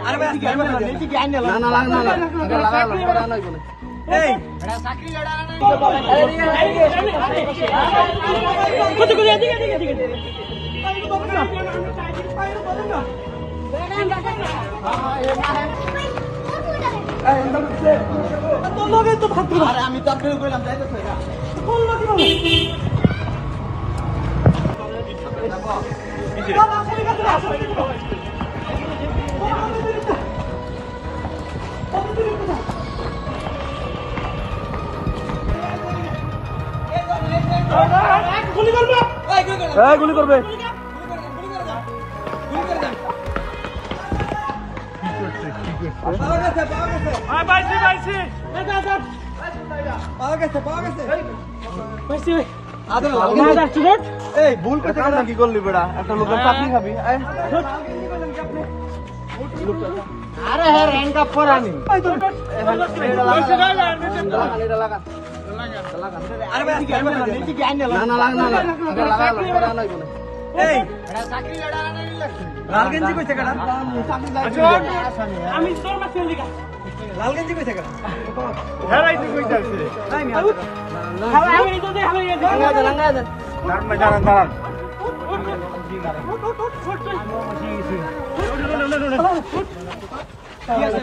আরে ভাই নিচে কি আইনে না লাগা না লাগা না বলে এই এটা চাকরি লড়া না কত করে এদিকে আমি তো আপনাকে কইলাম যাইতেছে না বললো কি গুলি করবে ভুল করতে কি করলি বেড়া একটা লোকের চাকরি খাবি আরে হ্যাঁ র্যাঙ্ক আপ করা নি লাল গেঞ্জি কইছে কাটা আমি তোর মাছ লিখা লাল গেঞ্জি কইছে কাটা হেরাইছে কই যাচ্ছে রে হাওয়া আমি তো দে হাওয়া লাগা দে দাঁড়ান কি আছে